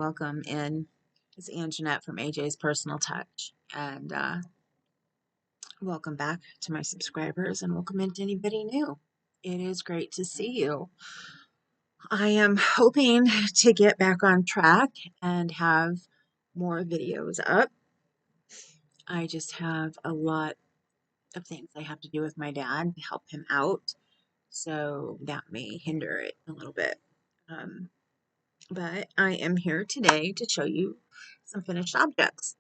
Welcome in. It's Anjanette from AJ's Personal Touch, and welcome back to my subscribers, and welcome into anybody new. It is great to see you. I am hoping to get back on track and have more videos up. I just have a lot of things I have to do with my dad to help him out, so that may hinder it a little bit. But I am here today to show you some finished objects.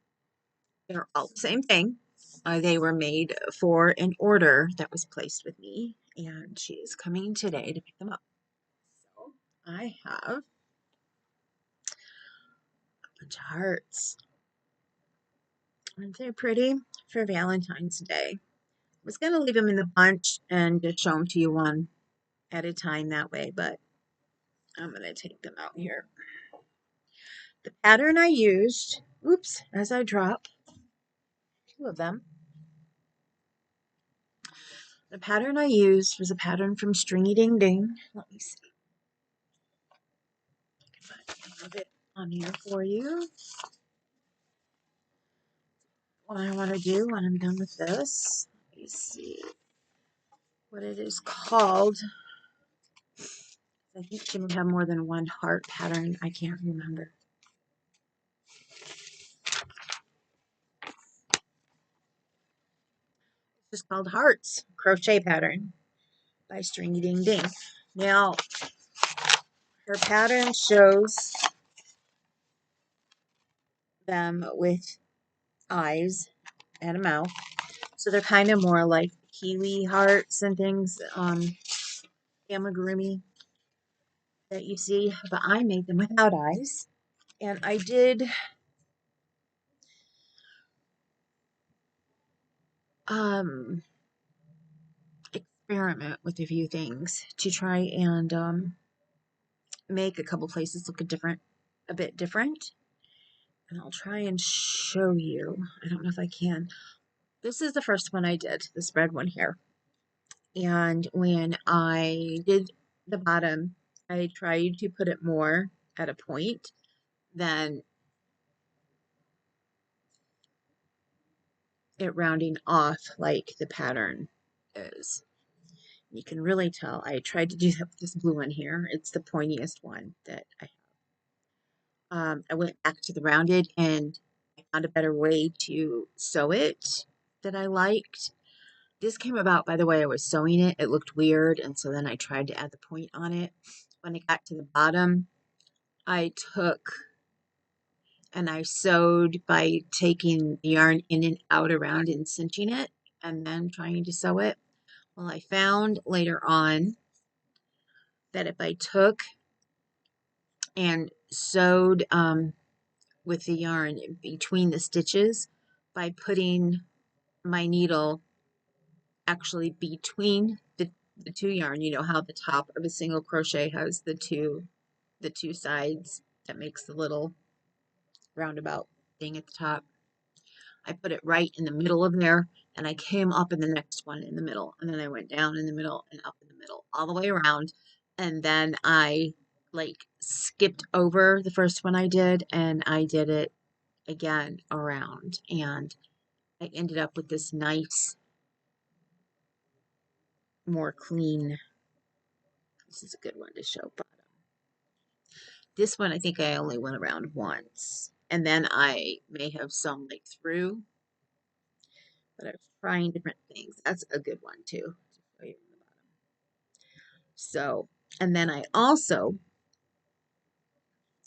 They're all the same thing. They were made for an order that was placed with me, and she is coming today to pick them up. So I have a bunch of hearts. Aren't they pretty? For Valentine's Day. I was going to leave them in the bunch and just show them to you one at a time that way, but I'm going to take them out here. The pattern I used, oops, as I drop two of them. The pattern I used was a pattern from Stringy Ding Ding. Let me see. I have it on here for you. What I want to do when I'm done with this, let me see what it is called. I think she may have more than one heart pattern. I can't remember. It's just called Hearts Crochet Pattern by Stringy Ding Ding. Now, her pattern shows them with eyes and a mouth. So they're kind of more like kiwi hearts and things, amigurumi that you see. But I made them without eyes. And I did experiment with a few things to try and make a couple places look a bit different. And I'll try and show you. I don't know if I can. This is the first one I did, this red one here. And when I did the bottom, I tried to put it more at a point than it rounding off like the pattern is. You can really tell. I tried to do that with this blue one here. It's the pointiest one that I have. I went back to the rounded and I found a better way to sew it that I liked. This came about by the way I was sewing it. It looked weird, and so then I tried to add the point on it. When I got to the bottom, I took and I sewed by taking the yarn in and out around and cinching it and then trying to sew it. Well, I found later on that if I took and sewed with the yarn between the stitches by putting my needle actually between the two yarn, you know how the top of a single crochet has the two sides that makes the little roundabout thing at the top. I put it right in the middle of there, and I came up in the next one in the middle, and then I went down in the middle and up in the middle all the way around, and then I like skipped over the first one I did, and I did it again around, and I ended up with this nice, more clean. This is a good one to show bottom. This one I think I only went around once, and then I may have sewn like through, but I was trying different things. That's a good one too. So, and then I also,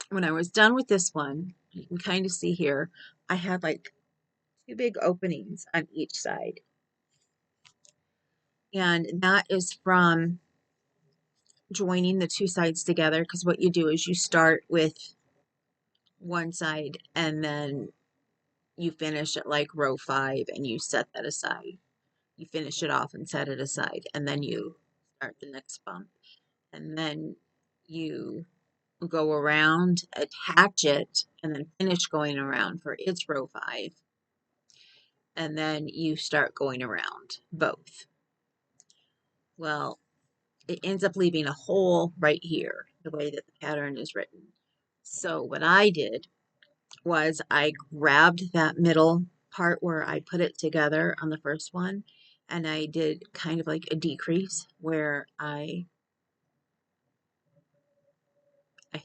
when I was done with this one, you can kind of see here, I had like two big openings on each side. And that is from joining the two sides together, because what you do is you start with one side and then you finish at like row 5 and you set that aside. You finish it off and set it aside, and then you start the next bump, and then you go around, attach it, and then finish going around for its row 5, and then you start going around both. Well, it ends up leaving a hole right here, the way that the pattern is written. So what I did was I grabbed that middle part where I put it together on the first one, and I did kind of like a decrease where I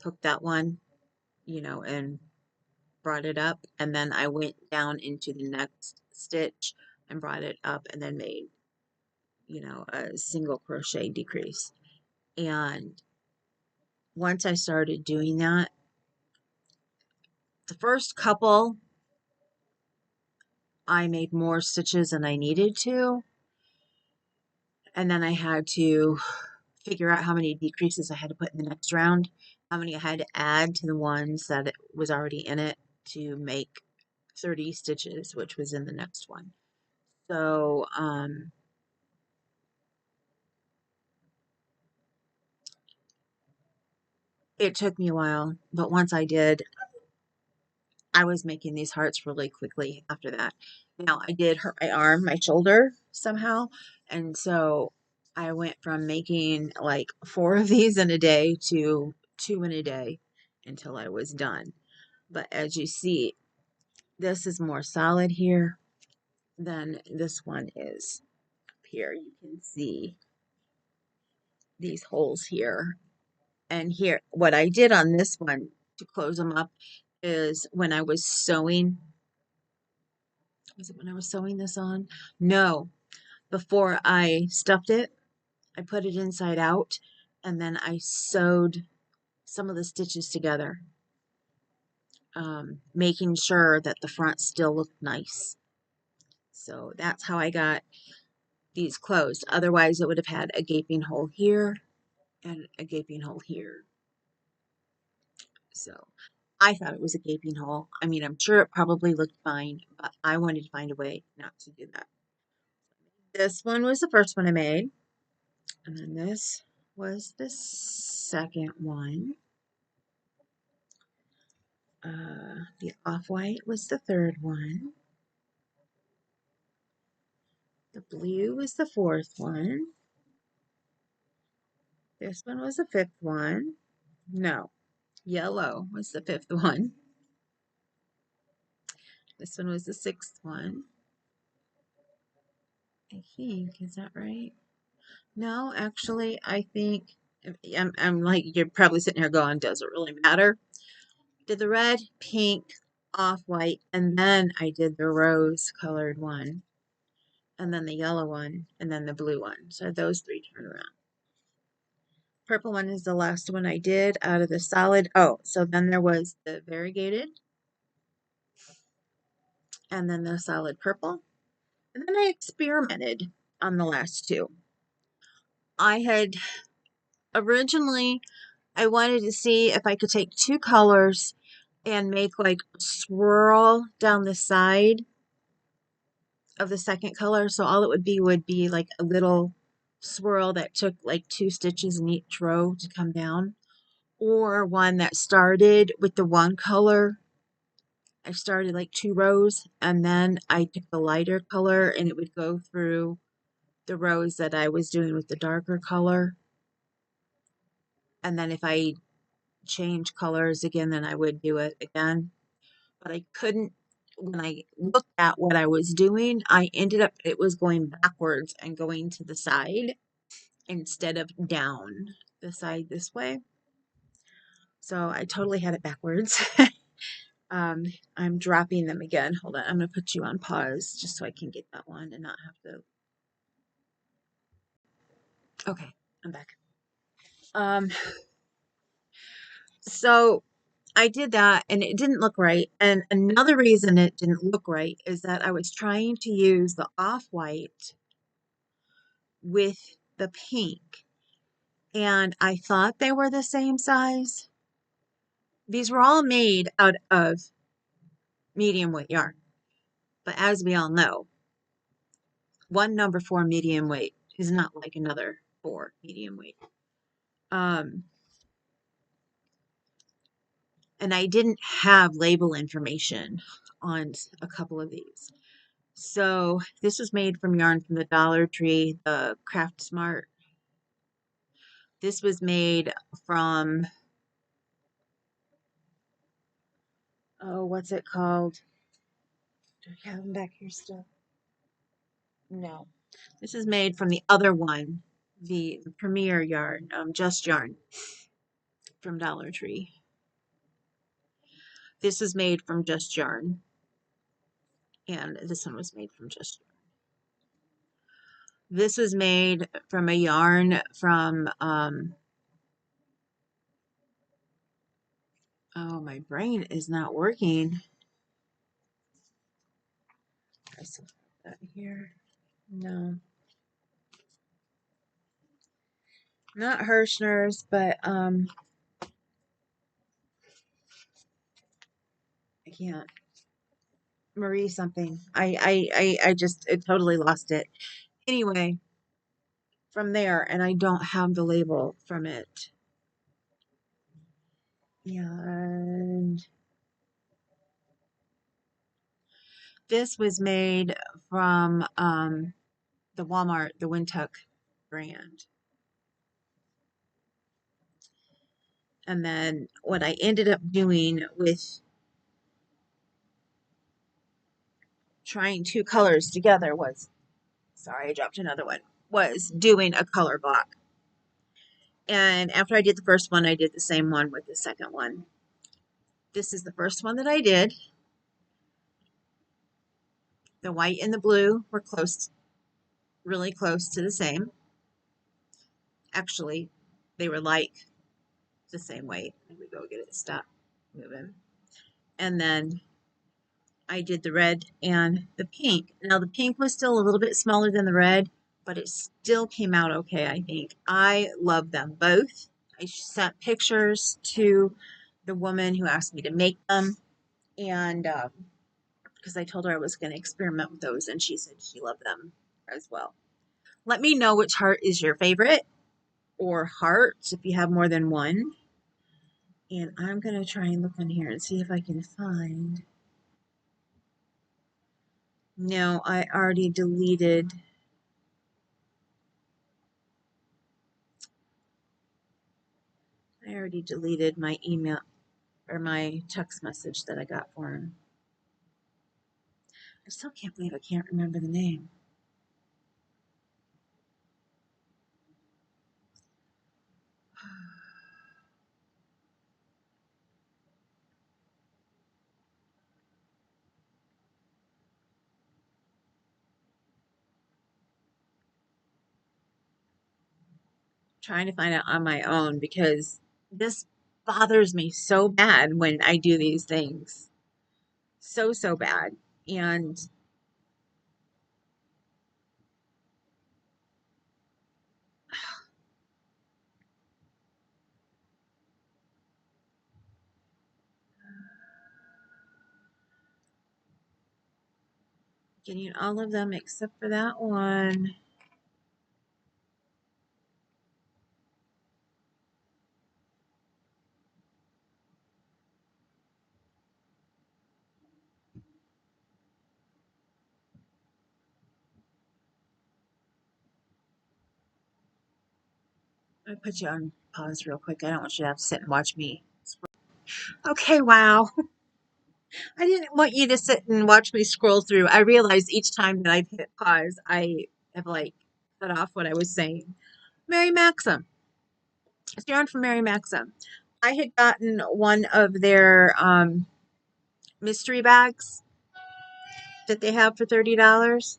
hooked that one, and brought it up, and then I went down into the next stitch and brought it up and then made, a single crochet decrease. And once I started doing that, the first couple, I made more stitches than I needed to, and then I had to figure out how many decreases I had to put in the next round, how many I had to add to the ones that it was already in it to make 30 stitches, which was in the next one. So, it took me a while, but once I did, I was making these hearts really quickly after that. Now, I did hurt my arm, my shoulder somehow, and so I went from making like 4 of these in a day to 2 in a day until I was done. But as you see, this is more solid here than this one is. Up here, you can see these holes here. And here, what I did on this one to close them up is when I was sewing, was it when I was sewing this on? No, before I stuffed it, I put it inside out, and then I sewed some of the stitches together, making sure that the front still looked nice. So that's how I got these closed. Otherwise, it would have had a gaping hole here and a gaping hole here. So I thought it was a gaping hole. I mean, I'm sure it probably looked fine, but I wanted to find a way not to do that. This one was the first one I made, and then this was the second one. The off-white was the third one. The blue was the fourth one. This one was the fifth one. No, yellow was the fifth one. This one was the sixth one. I think, is that right? No, actually, I think I'm like, you're probably sitting here going, does it really matter? Did the red, pink, off-white, and then I did the rose colored one, and then the yellow one, and then the blue one. So those 3 turn around. Purple one is the last one I did out of the solid. Oh, so then there was the variegated, and then the solid purple. And then I experimented on the last 2. I had originally, I wanted to see if I could take 2 colors and make like a swirl down the side of the second color. So all it would be like a little swirl that took like 2 stitches in each row to come down, or one that started with the one color. I started like 2 rows, and then I took the lighter color and it would go through the rows that I was doing with the darker color. And then if I change colors again, then I would do it again. But I couldn't, when I looked at what I was doing, I ended up, it was going backwards and going to the side instead of down the side this way. So I totally had it backwards. I'm dropping them again. Hold on, I'm going to put you on pause just so I can get that one and not have to. Okay, I'm back. So I did that and it didn't look right. And another reason it didn't look right is that I was trying to use the off-white with the pink, and I thought they were the same size. These were all made out of medium weight yarn, but as we all know, one number 4 medium weight is not like another 4 medium weight. And I didn't have label information on a couple of these. So this was made from yarn from the Dollar Tree, the Craft Smart. This was made from Oh, what's it called? Do we have them back here still? No. This is made from the other one, the Premier yarn, Just Yarn from Dollar Tree. This is made from Just Yarn, and this one was made from Just Yarn. This was made from a yarn from, oh, my brain is not working. I still have that here. No. Not Hirschner's, but, I can't. Marie something. I just totally lost it. Anyway, from there, and I don't have the label from it. And this was made from the Walmart, the Wintuck brand. And then what I ended up doing with trying two colors together was, sorry, I dropped another one, was doing a color block. And after I did the first one, I did the same one with the second one. This is the first one that I did. The white and the blue were close, really close to the same. Actually, they were like the same weight. Let me go get it. Stop moving. And then I did the red and the pink. Now the pink was still a little bit smaller than the red, but it still came out okay, I think. I love them both. I sent pictures to the woman who asked me to make them, and because I told her I was going to experiment with those, and she said she loved them as well. Let me know which heart is your favorite, or hearts if you have more than one. And I'm going to try and look in here and see if I can find. No, I already deleted. I already deleted my email or my text message that I got for him. I still can't believe I can't remember the name. Trying to find out on my own because this bothers me so bad when I do these things. So, so bad. And getting all of them except for that one. I put you on pause real quick. I don't want you to have to sit and watch me. Okay, wow. I didn't want you to sit and watch me scroll through. I realized each time that I hit pause, I have like cut off what I was saying. Mary Maxim. It's yarn from Mary Maxim. I had gotten one of their mystery bags that they have for $30.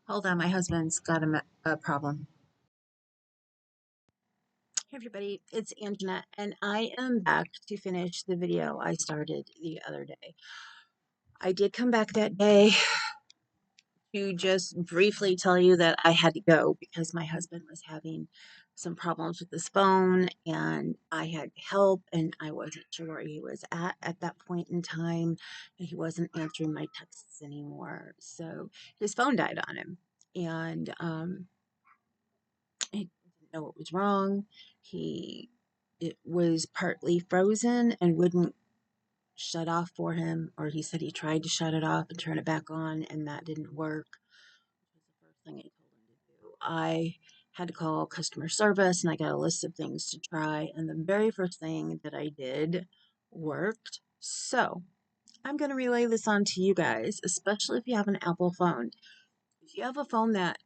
Hold on, my husband's got a problem. Hey everybody, it's Anjanette, and I am back to finish the video I started the other day. I did come back that day to just briefly tell you that I had to go because my husband was having some problems with his phone and I had help and I wasn't sure where he was at that point in time, and he wasn't answering my texts anymore. So his phone died on him, and he didn't know what was wrong. It was partly frozen and wouldn't shut off for him, or he said he tried to shut it off and turn it back on and that didn't work. thing I told him to do. I had to call customer service and I got a list of things to try, and the very first thing that I did worked. So I'm going to relay this on to you guys, especially if you have an Apple phone. If you have a phone that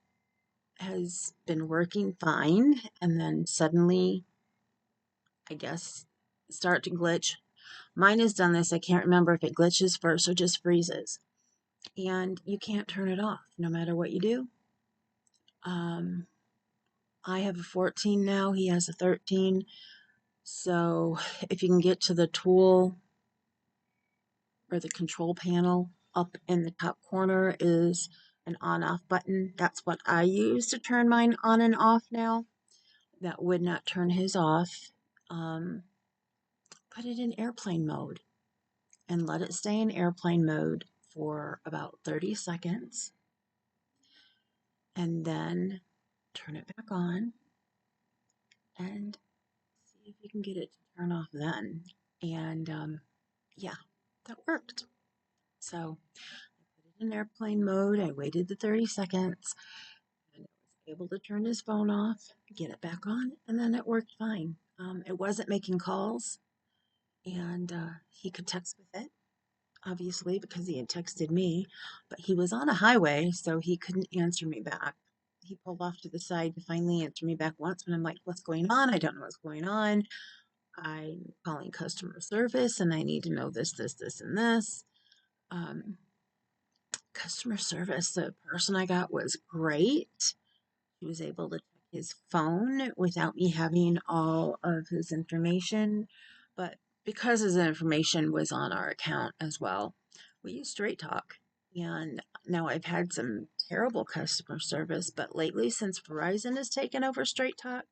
has been working fine and then suddenly, I guess, start to glitch. Mine has done this. I can't remember if it glitches first or just freezes. And you can't turn it off no matter what you do. Um, I have a 14 now. He has a 13. So if you can get to the tool or the control panel, up in the top corner is an on-off button. That's what I use to turn mine on and off now. That would not turn his off. Um, put it in airplane mode and let it stay in airplane mode for about 30 seconds. And then turn it back on and see if you can get it to turn off then. And yeah, that worked. So I put it in airplane mode. I waited the 30 seconds and I was able to turn his phone off, get it back on, and then it worked fine. It wasn't making calls, and he could text with it, obviously, because he had texted me, but he was on a highway, so he couldn't answer me back. He pulled off to the side to finally answer me back once, and I'm like, what's going on? I don't know what's going on. I'm calling customer service, and I need to know this, this, this, and this. Um, Customer service, the person I got was great. He was able to check his phone without me having all of his information, but because his information was on our account as well, we used Straight Talk. And now I've had some terrible customer service, but lately, since Verizon has taken over Straight Talk,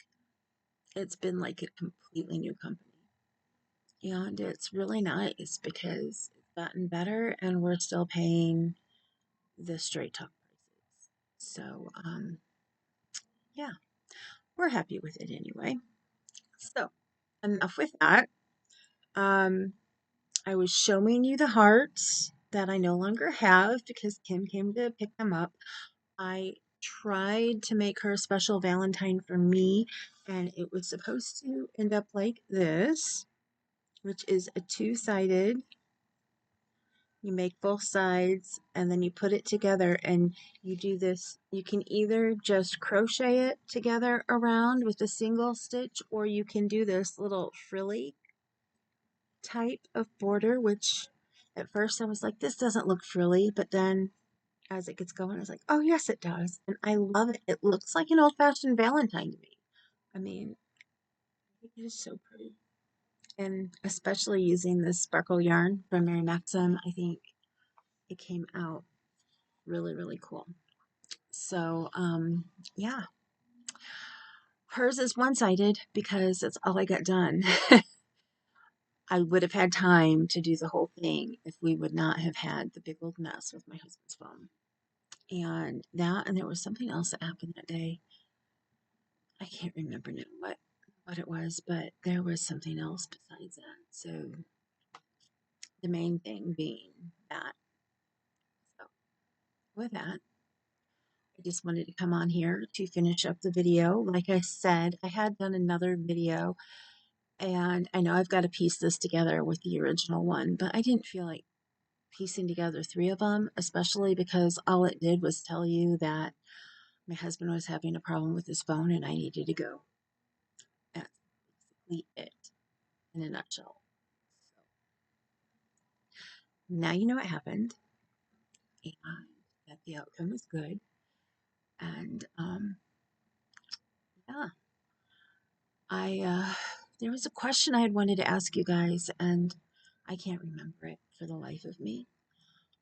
it's been like a completely new company. And it's really nice because it's gotten better and we're still paying the Straight Talk prices. So, yeah, we're happy with it anyway. So, enough with that. Um, I was showing you the hearts that I no longer have because Kim came to pick them up. I tried to make her a special Valentine for me, and it was supposed to end up like this, which is a two-sided. You make both sides and then you put it together and you do this. You can either just crochet it together around with a single stitch, or you can do this little frilly type of border, which at first I was like, this doesn't look frilly, but then as it gets going, I was like, oh yes, it does. And I love it. It looks like an old-fashioned Valentine to me. I mean, I think it is so pretty. And especially using this sparkle yarn from Mary Maxim, I think it came out really, really cool. So, yeah, hers is one-sided because that's all I got done. I would have had time to do the whole thing if we would not have had the big old mess with my husband's phone. And that, and there was something else that happened that day. I can't remember now what it was, but there was something else besides that. So the main thing being that. So with that, I just wanted to come on here to finish up the video. Like I said, I had done another video, and I know I've got to piece this together with the original one, but I didn't feel like piecing together three of them, especially because all it did was tell you that my husband was having a problem with his phone and I needed to go. That's basically it in a nutshell. So now you know what happened and that the outcome was good. And yeah, there was a question I had wanted to ask you guys, and I can't remember it for the life of me.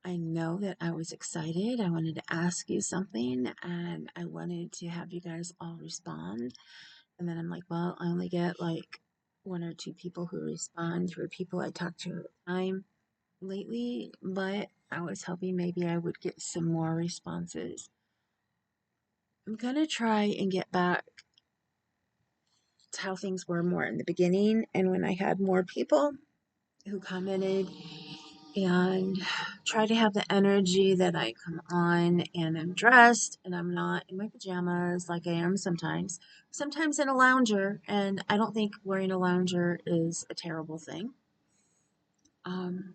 I know that I was excited. I wanted to ask you something, and I wanted to have you guys all respond. And then I'm like, well, I only get like one or two people who respond, who are people I talk to at the time lately, but I was hoping maybe I would get some more responses. I'm gonna try and get back to how things were more in the beginning and when I had more people who commented and try to have the energy that I come on and I'm dressed and I'm not in my pajamas like I am sometimes. Sometimes in a lounger, and I don't think wearing a lounger is a terrible thing. Um,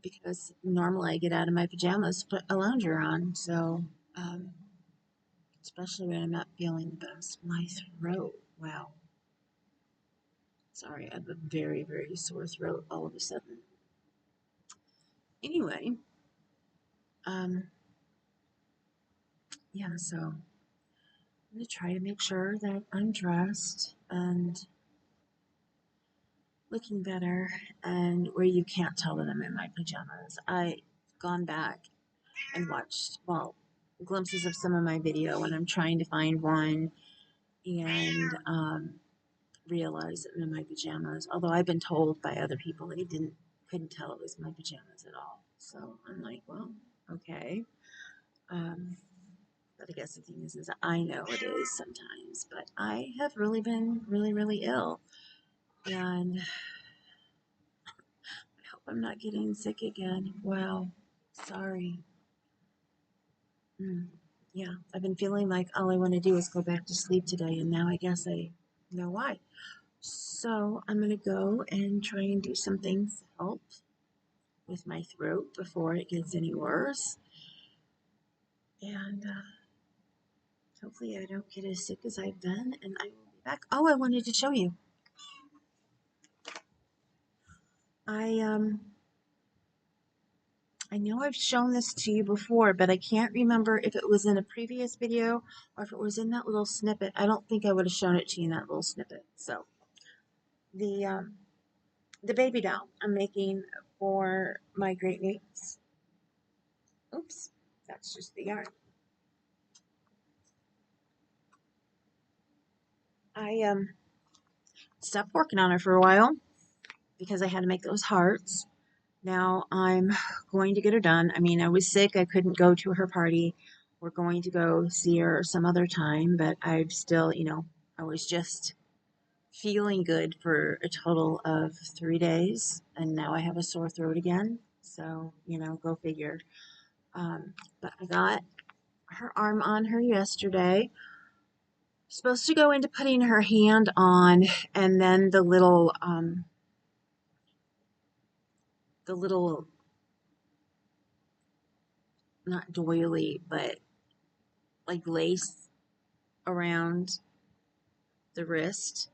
because normally I get out of my pajamas, put a lounger on. So, um, especially when I'm not feeling the best. My throat, wow. Sorry, I have a very, very sore throat all of a sudden. Anyway, um, yeah, so I'm gonna try to make sure that I'm dressed and looking better and where you can't tell that I'm in my pajamas. I've gone back and watched, well, glimpses of some of my video when I'm trying to find one and realize that I'm in my pajamas. Although I've been told by other people that couldn't tell it was my pajamas at all. So I'm like, well, okay. Um, but I guess the thing is I know it is sometimes. But I have really been really, really ill, and I hope I'm not getting sick again. Wow, sorry. Mm, yeah, I've been feeling like all I want to do is go back to sleep today, and now I guess I know why. So I'm gonna go and try and do some things to help with my throat before it gets any worse. And hopefully I don't get as sick as I've been and I will be back. Oh, I wanted to show you. I um I know I've shown this to you before, but I can't remember if it was in a previous video or if it was in that little snippet. I don't think I would have shown it to you in that little snippet. So the um the baby doll I'm making for my great niece. Oops, that's just the yarn. I stopped working on her for a while because I had to make those hearts. Now I'm going to get her done. I mean, I was sick. I couldn't go to her party. We're going to go see her some other time, but I've still, I was just feeling good for a total of 3 days, and now I have a sore throat again. So, go figure. But I got her arm on her yesterday. Supposed to go into putting her hand on, and then the little, not doily, but like lace around the wrist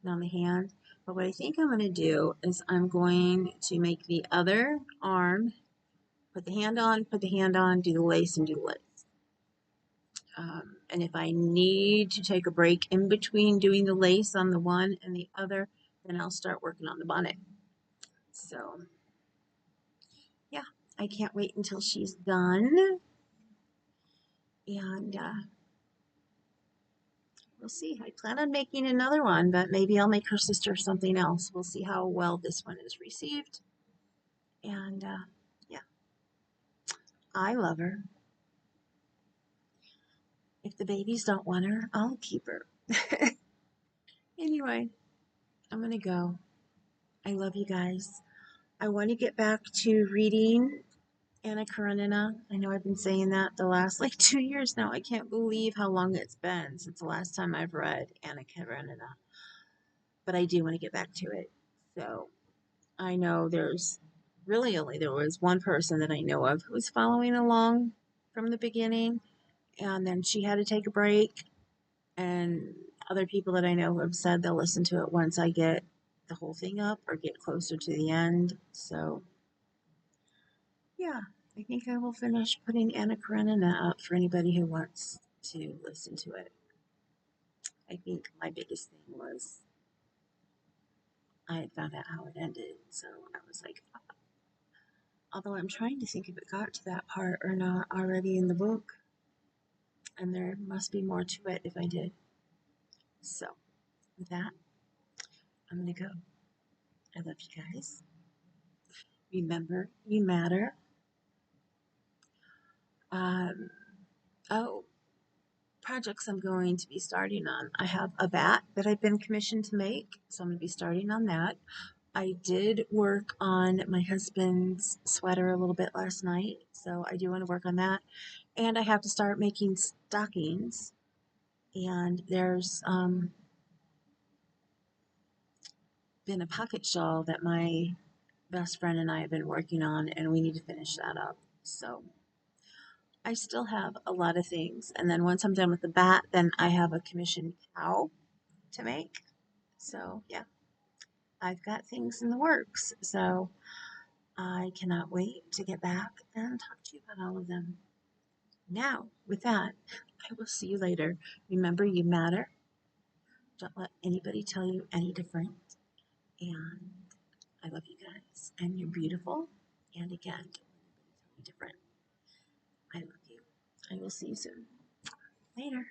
and on the hand. But what I think I'm going to do is I'm going to make the other arm, put the hand on, do the lace, and do the lace. And if I need to take a break in between doing the lace on the one and the other, then I'll start working on the bonnet. So, yeah, I can't wait until she's done. And we'll see. I plan on making another one, but maybe I'll make her sister something else. We'll see how well this one is received. And yeah, I love her. If the babies don't want her, I'll keep her. Anyway, I'm going to go. I love you guys. I want to get back to reading Anna Karenina. I know I've been saying that the last 2 years now. I can't believe how long it's been since the last time I've read Anna Karenina. But I do want to get back to it. So I know there's really only there was one person that I know of who was following along from the beginning, and then she had to take a break. And other people that I know have said they'll listen to it once I get the whole thing up or get closer to the end. So, yeah, I think I will finish putting Anna Karenina up for anybody who wants to listen to it. I think my biggest thing was I had found out how it ended. So I was like, although I'm trying to think if it got to that part or not already in the book. And there must be more to it if I did. So, with that, I'm going to go. I love you guys. Remember, you matter. Um, oh, projects I'm going to be starting on. I have a bat that I've been commissioned to make, so I'm going to be starting on that. I did work on my husband's sweater a little bit last night, so I do want to work on that. And I have to start making stockings. And there's been a pocket shawl that my best friend and I have been working on, and we need to finish that up. So I still have a lot of things. And then once I'm done with the bat, then I have a commissioned cow to make. So yeah, I've got things in the works. So I cannot wait to get back and talk to you about all of them. Now, with that, I will see you later. Remember, you matter. Don't let anybody tell you any different. And I love you guys. And you're beautiful. And again, don't let anybody tell you different. I love you. I will see you soon. Later.